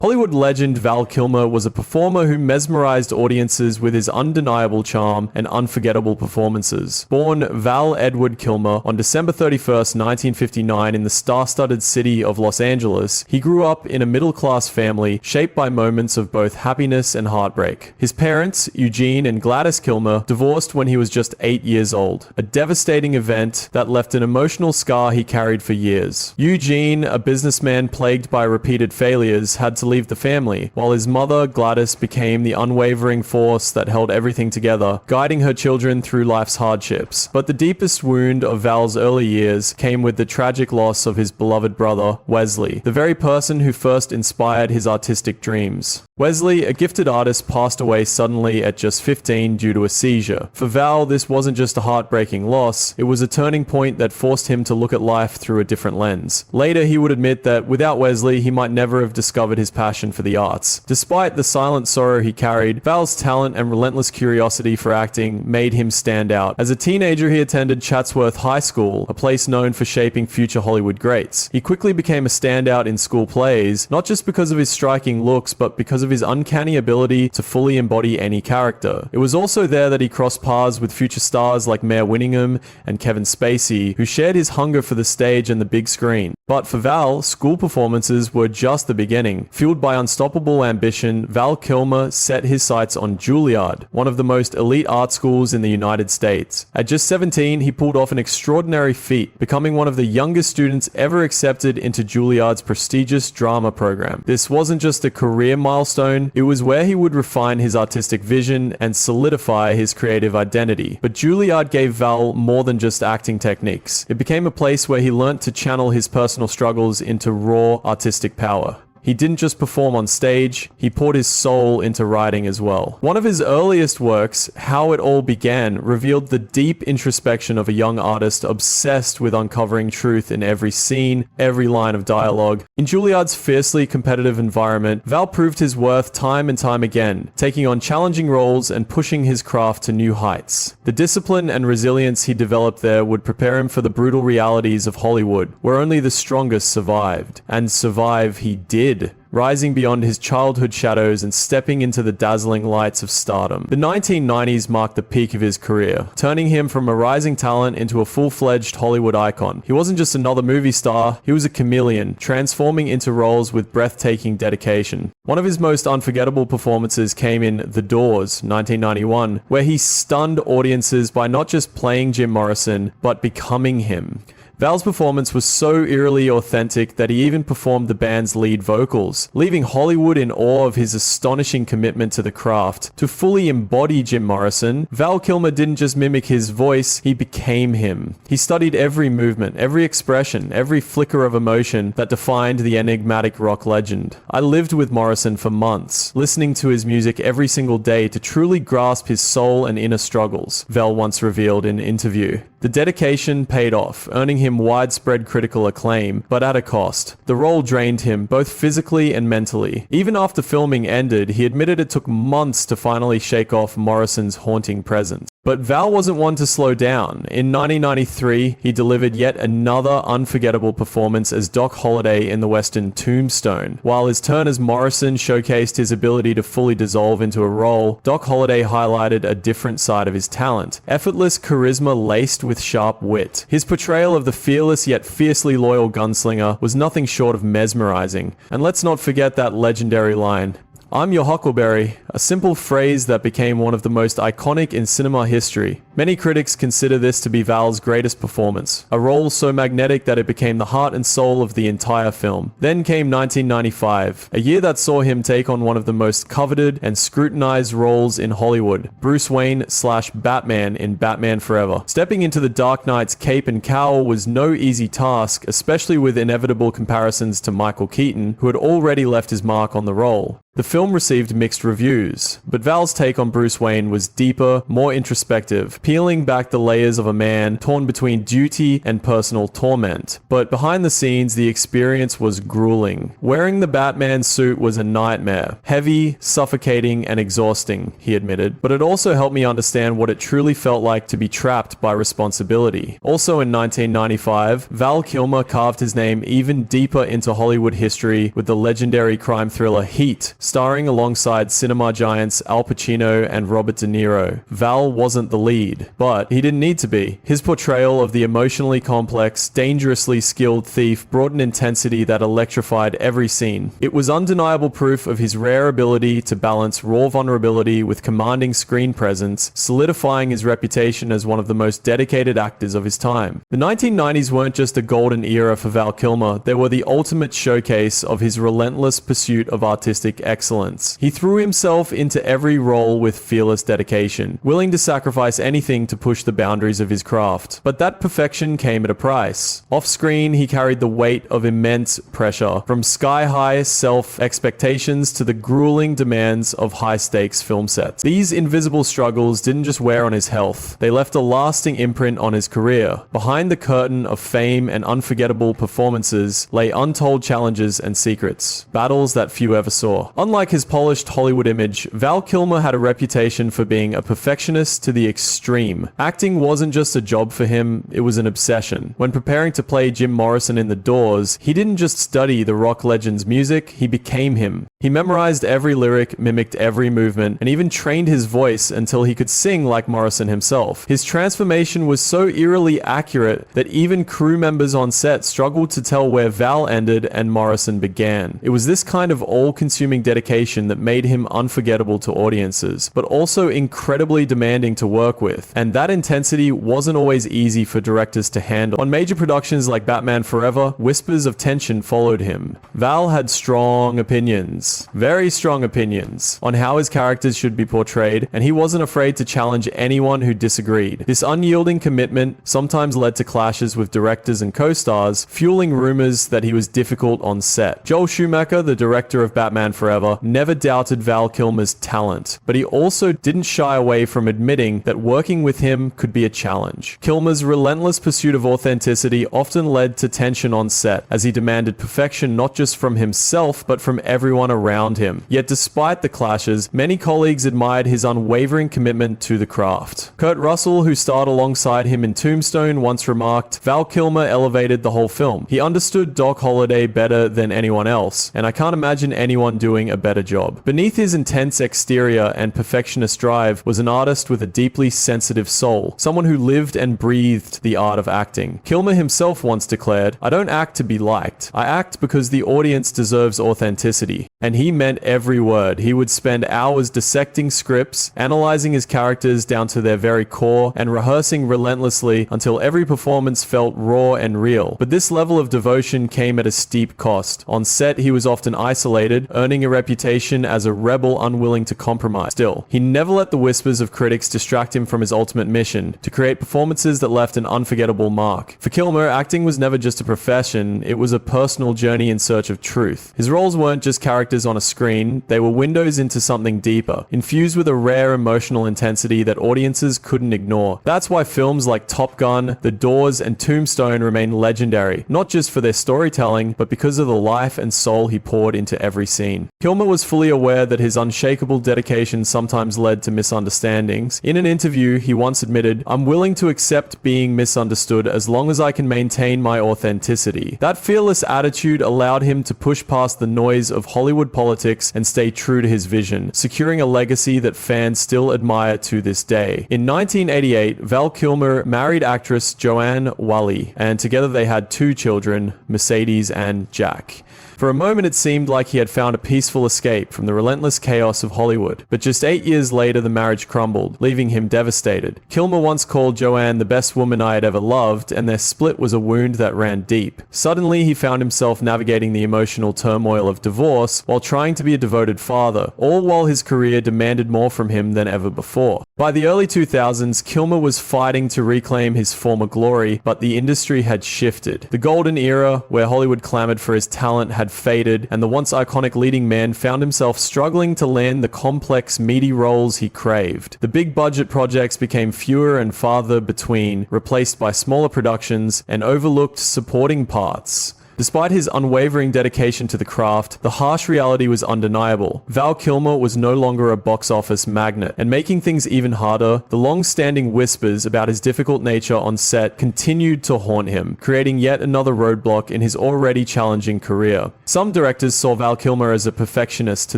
Hollywood legend Val Kilmer was a performer who mesmerized audiences with his undeniable charm and unforgettable performances. Born Val Edward Kilmer on December 31st, 1959 in the star-studded city of Los Angeles, he grew up in a middle-class family shaped by moments of both happiness and heartbreak. His parents, Eugene and Gladys Kilmer, divorced when he was just 8 years old, a devastating event that left an emotional scar he carried for years. Eugene, a businessman plagued by repeated failures, had to leave the family, while his mother, Gladys, became the unwavering force that held everything together, guiding her children through life's hardships. But the deepest wound of Val's early years came with the tragic loss of his beloved brother, Wesley, the very person who first inspired his artistic dreams. Wesley, a gifted artist, passed away suddenly at just 15 due to a seizure. For Val, this wasn't just a heartbreaking loss, it was a turning point that forced him to look at life through a different lens. Later, he would admit that without Wesley, he might never have discovered his passion for the arts. Despite the silent sorrow he carried, Val's talent and relentless curiosity for acting made him stand out. As a teenager, he attended Chatsworth High School, a place known for shaping future Hollywood greats. He quickly became a standout in school plays, not just because of his striking looks, but because of his uncanny ability to fully embody any character. It was also there that he crossed paths with future stars like Mare Winningham and Kevin Spacey, who shared his hunger for the stage and the big screen. But for Val, school performances were just the beginning. Fueled by unstoppable ambition, Val Kilmer set his sights on Juilliard, one of the most elite art schools in the United States. At just 17, he pulled off an extraordinary feat, becoming one of the youngest students ever accepted into Juilliard's prestigious drama program. This wasn't just a career milestone, it was where he would refine his artistic vision and solidify his creative identity. But Juilliard gave Val more than just acting techniques. It became a place where he learnt to channel his personal struggles into raw artistic power. He didn't just perform on stage, he poured his soul into writing as well. One of his earliest works, How It All Began, revealed the deep introspection of a young artist obsessed with uncovering truth in every scene, every line of dialogue. In Juilliard's fiercely competitive environment, Val proved his worth time and time again, taking on challenging roles and pushing his craft to new heights. The discipline and resilience he developed there would prepare him for the brutal realities of Hollywood, where only the strongest survived. And survive he did, rising beyond his childhood shadows and stepping into the dazzling lights of stardom. The 1990s marked the peak of his career, turning him from a rising talent into a full-fledged Hollywood icon. He wasn't just another movie star, he was a chameleon, transforming into roles with breathtaking dedication. One of his most unforgettable performances came in The Doors, 1991, where he stunned audiences by not just playing Jim Morrison, but becoming him. Val's performance was so eerily authentic that he even performed the band's lead vocals, leaving Hollywood in awe of his astonishing commitment to the craft. To fully embody Jim Morrison, Val Kilmer didn't just mimic his voice, he became him. He studied every movement, every expression, every flicker of emotion that defined the enigmatic rock legend. I lived with Morrison for months, listening to his music every single day to truly grasp his soul and inner struggles, Val once revealed in an interview. The dedication paid off, earning him widespread critical acclaim, but at a cost. The role drained him, both physically and mentally. Even after filming ended, he admitted it took months to finally shake off Morrison's haunting presence. But Val wasn't one to slow down. In 1993, he delivered yet another unforgettable performance as Doc Holliday in the western Tombstone. While his turn as Morrison showcased his ability to fully dissolve into a role, Doc Holliday highlighted a different side of his talent. Effortless charisma laced with sharp wit. His portrayal of the fearless yet fiercely loyal gunslinger was nothing short of mesmerizing. And let's not forget that legendary line, "I'm your Huckleberry," a simple phrase that became one of the most iconic in cinema history. Many critics consider this to be Val's greatest performance, a role so magnetic that it became the heart and soul of the entire film. Then came 1995, a year that saw him take on one of the most coveted and scrutinized roles in Hollywood, Bruce Wayne/Batman in Batman Forever. Stepping into the Dark Knight's cape and cowl was no easy task, especially with inevitable comparisons to Michael Keaton, who had already left his mark on the role. The film received mixed reviews, but Val's take on Bruce Wayne was deeper, more introspective, peeling back the layers of a man torn between duty and personal torment. But behind the scenes, the experience was grueling. Wearing the Batman suit was a nightmare. Heavy, suffocating, and exhausting, he admitted. But it also helped me understand what it truly felt like to be trapped by responsibility. Also in 1995, Val Kilmer carved his name even deeper into Hollywood history with the legendary crime thriller Heat, starring alongside cinema giants Al Pacino and Robert De Niro. Val wasn't the lead, but he didn't need to be. His portrayal of the emotionally complex, dangerously skilled thief brought an intensity that electrified every scene. It was undeniable proof of his rare ability to balance raw vulnerability with commanding screen presence, solidifying his reputation as one of the most dedicated actors of his time. The 1990s weren't just a golden era for Val Kilmer, they were the ultimate showcase of his relentless pursuit of artistic excellence. He threw himself into every role with fearless dedication, willing to sacrifice anything to push the boundaries of his craft. But that perfection came at a price. Off-screen, he carried the weight of immense pressure, from sky-high self-expectations to the grueling demands of high-stakes film sets. These invisible struggles didn't just wear on his health, they left a lasting imprint on his career. Behind the curtain of fame and unforgettable performances lay untold challenges and secrets, battles that few ever saw. Unlike his polished Hollywood image, Val Kilmer had a reputation for being a perfectionist to the extreme. Acting wasn't just a job for him, it was an obsession. When preparing to play Jim Morrison in The Doors, he didn't just study the rock legend's music, he became him. He memorized every lyric, mimicked every movement, and even trained his voice until he could sing like Morrison himself. His transformation was so eerily accurate that even crew members on set struggled to tell where Val ended and Morrison began. It was this kind of all-consuming dedication that made him unforgettable to audiences, but also incredibly demanding to work with. And that intensity wasn't always easy for directors to handle. On major productions like Batman Forever, whispers of tension followed him. Val had strong opinions, very strong opinions, on how his characters should be portrayed, and he wasn't afraid to challenge anyone who disagreed. This unyielding commitment sometimes led to clashes with directors and co-stars, fueling rumors that he was difficult on set. Joel Schumacher, the director of Batman Forever, never doubted Val Kilmer's talent, but he also didn't shy away from admitting that working with him could be a challenge. Kilmer's relentless pursuit of authenticity often led to tension on set, as he demanded perfection not just from himself, but from everyone around him. Yet despite the clashes, many colleagues admired his unwavering commitment to the craft. Kurt Russell, who starred alongside him in Tombstone, once remarked, "Val Kilmer elevated the whole film. He understood Doc Holliday better than anyone else, and I can't imagine anyone doing a better job." Beneath his intense exterior and perfectionist drive was an artist with a deeply sensitive soul, someone who lived and breathed the art of acting. Kilmer himself once declared, "I don't act to be liked. I act because the audience deserves authenticity." And he meant every word. He would spend hours dissecting scripts, analyzing his characters down to their very core, and rehearsing relentlessly until every performance felt raw and real. But this level of devotion came at a steep cost. On set, he was often isolated, earning a reputation as a rebel unwilling to compromise. Still, he never let the whispers of critics distract him from his ultimate mission, to create performances that left an unforgettable mark. For Kilmer, acting was never just a profession, it was a personal journey in search of truth. His roles weren't just characters on a screen, they were windows into something deeper, infused with a rare emotional intensity that audiences couldn't ignore. That's why films like Top Gun, The Doors, and Tombstone remain legendary, not just for their storytelling, but because of the life and soul he poured into every scene. Kilmer was fully aware that his unshakable dedication sometimes led to misunderstandings. In an interview, he once admitted, "I'm willing to accept being misunderstood as long as I can maintain my authenticity." That fearless attitude allowed him to push past the noise of Hollywood politics and stay true to his vision, securing a legacy that fans still admire to this day. In 1988, Val Kilmer married actress Joanne Whalley, and together they had 2 children, Mercedes and Jack. For a moment, it seemed like he had found a peaceful escape from the relentless chaos of Hollywood. But just 8 years later, the marriage crumbled, leaving him devastated. Kilmer once called Joanne the best woman I had ever loved, and their split was a wound that ran deep. Suddenly, he found himself navigating the emotional turmoil of divorce while trying to be a devoted father, all while his career demanded more from him than ever before. By the early 2000s, Kilmer was fighting to reclaim his former glory, but the industry had shifted. The golden era, where Hollywood clamored for his talent, had had faded, and the once iconic leading man found himself struggling to land the complex, meaty roles he craved. The big-budget projects became fewer and farther between, replaced by smaller productions and overlooked supporting parts. Despite his unwavering dedication to the craft, the harsh reality was undeniable. Val Kilmer was no longer a box office magnet, and making things even harder, the long-standing whispers about his difficult nature on set continued to haunt him, creating yet another roadblock in his already challenging career. Some directors saw Val Kilmer as a perfectionist to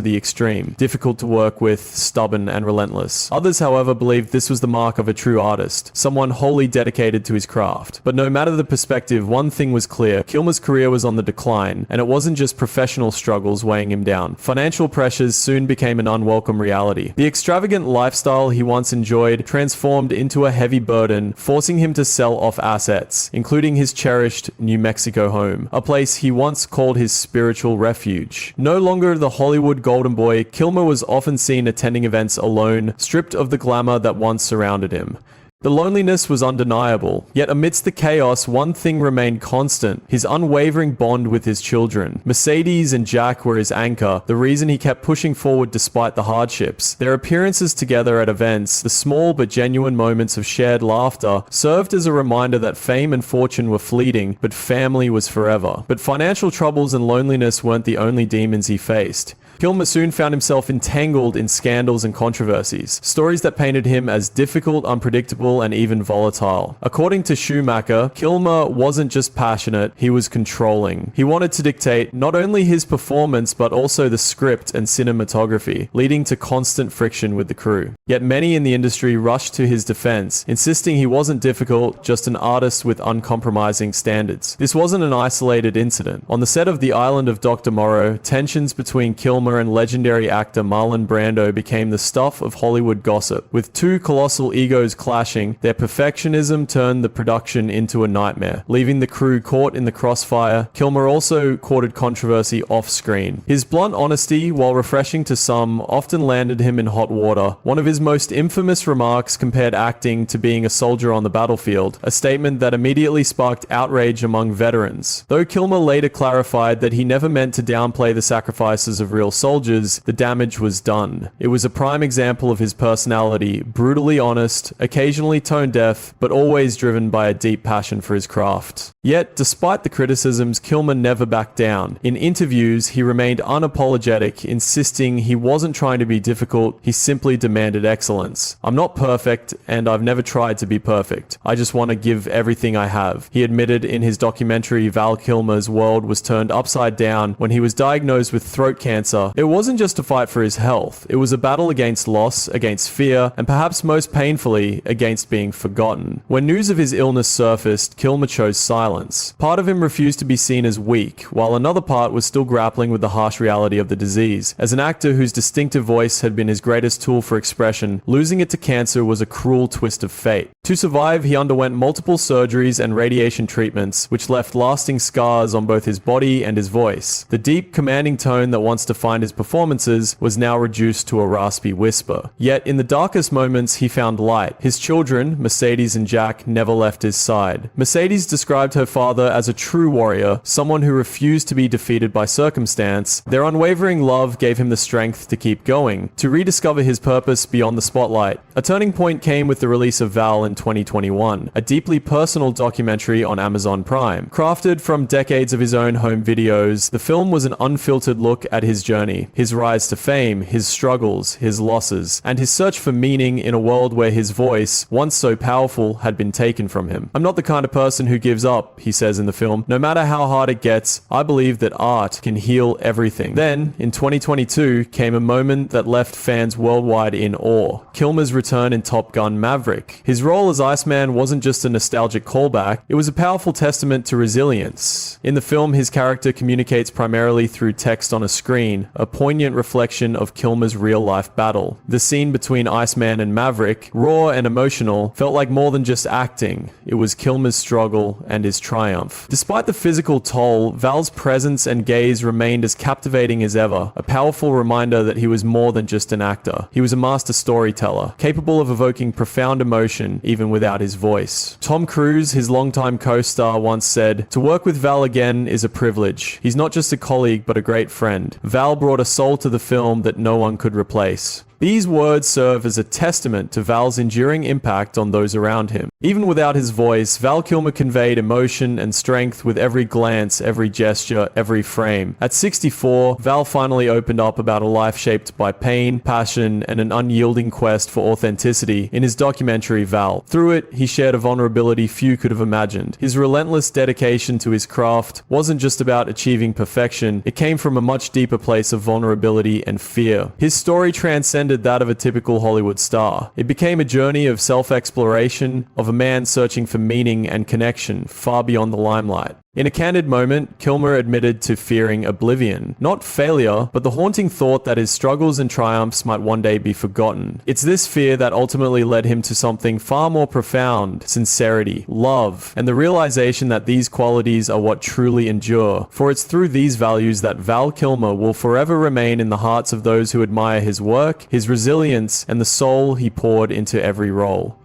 the extreme, difficult to work with, stubborn, and relentless. Others, however, believed this was the mark of a true artist, someone wholly dedicated to his craft. But no matter the perspective, one thing was clear: Kilmer's career was on the decline, and it wasn't just professional struggles weighing him down. Financial pressures soon became an unwelcome reality. The extravagant lifestyle he once enjoyed transformed into a heavy burden, forcing him to sell off assets, including his cherished New Mexico home, a place he once called his spiritual refuge. No longer the Hollywood golden boy, Kilmer was often seen attending events alone, stripped of the glamour that once surrounded him. The loneliness was undeniable, yet amidst the chaos, one thing remained constant: his unwavering bond with his children. Mercedes and Jack were his anchor, the reason he kept pushing forward despite the hardships. Their appearances together at events, the small but genuine moments of shared laughter, served as a reminder that fame and fortune were fleeting, but family was forever. But financial troubles and loneliness weren't the only demons he faced. Kilmer soon found himself entangled in scandals and controversies, stories that painted him as difficult, unpredictable, and even volatile. According to Schumacher, Kilmer wasn't just passionate, he was controlling. He wanted to dictate not only his performance but also the script and cinematography, leading to constant friction with the crew. Yet many in the industry rushed to his defense, insisting he wasn't difficult, just an artist with uncompromising standards. This wasn't an isolated incident. On the set of The Island of Dr. Moreau, tensions between Kilmer and legendary actor Marlon Brando became the stuff of Hollywood gossip. With two colossal egos clashing, their perfectionism turned the production into a nightmare, leaving the crew caught in the crossfire. Kilmer also courted controversy off-screen. His blunt honesty, while refreshing to some, often landed him in hot water. One of his most infamous remarks compared acting to being a soldier on the battlefield, a statement that immediately sparked outrage among veterans. Though Kilmer later clarified that he never meant to downplay the sacrifices of real soldiers, the damage was done. It was a prime example of his personality, brutally honest, occasionally tone-deaf, but always driven by a deep passion for his craft. Yet, despite the criticisms, Kilmer never backed down. In interviews, he remained unapologetic, insisting he wasn't trying to be difficult, he simply demanded excellence. "I'm not perfect, and I've never tried to be perfect. I just want to give everything I have," he admitted in his documentary Val Kilmer's world was turned upside down when he was diagnosed with throat cancer. It wasn't just a fight for his health, it was a battle against loss, against fear, and perhaps most painfully, against being forgotten. When news of his illness surfaced, Kilmer chose silence. Part of him refused to be seen as weak, while another part was still grappling with the harsh reality of the disease. As an actor whose distinctive voice had been his greatest tool for expression, losing it to cancer was a cruel twist of fate. To survive, he underwent multiple surgeries and radiation treatments, which left lasting scars on both his body and his voice. The deep, commanding tone that once defined his performances was now reduced to a raspy whisper. Yet, in the darkest moments, he found light. His children, Mercedes and Jack, never left his side. Mercedes described her father as a true warrior, someone who refused to be defeated by circumstance. Their unwavering love gave him the strength to keep going, to rediscover his purpose beyond the spotlight. A turning point came with the release of Val in 2021, a deeply personal documentary on Amazon Prime. Crafted from decades of his own home videos, the film was an unfiltered look at his journey, his rise to fame, his struggles, his losses, and his search for meaning in a world where his voice, once so powerful, had been taken from him. "I'm not the kind of person who gives up," he says in the film. "No matter how hard it gets, I believe that art can heal everything." Then, in 2022, came a moment that left fans worldwide in awe: Kilmer's return in Top Gun: Maverick. His role as Iceman wasn't just a nostalgic callback, it was a powerful testament to resilience. In the film, his character communicates primarily through text on a screen, a poignant reflection of Kilmer's real-life battle. The scene between Iceman and Maverick, raw and emotional, felt like more than just acting. It was Kilmer's struggle and his triumph. Despite the physical toll, Val's presence and gaze remained as captivating as ever, a powerful reminder that he was more than just an actor. He was a master storyteller, capable of evoking profound emotion even without his voice. Tom Cruise, his longtime co-star, once said, "To work with Val again is a privilege. He's not just a colleague but a great friend. Val brought a soul to the film that no one could replace." These words serve as a testament to Val's enduring impact on those around him. Even without his voice, Val Kilmer conveyed emotion and strength with every glance, every gesture, every frame. At 64, Val finally opened up about a life shaped by pain, passion, and an unyielding quest for authenticity in his documentary Val. Through it, he shared a vulnerability few could have imagined. His relentless dedication to his craft wasn't just about achieving perfection, it came from a much deeper place of vulnerability and fear. His story transcended that of a typical Hollywood star. It became a journey of self-exploration, of a man searching for meaning and connection far beyond the limelight. In a candid moment, Kilmer admitted to fearing oblivion. Not failure, but the haunting thought that his struggles and triumphs might one day be forgotten. It's this fear that ultimately led him to something far more profound: sincerity, love, and the realization that these qualities are what truly endure. For it's through these values that Val Kilmer will forever remain in the hearts of those who admire his work, his resilience, and the soul he poured into every role.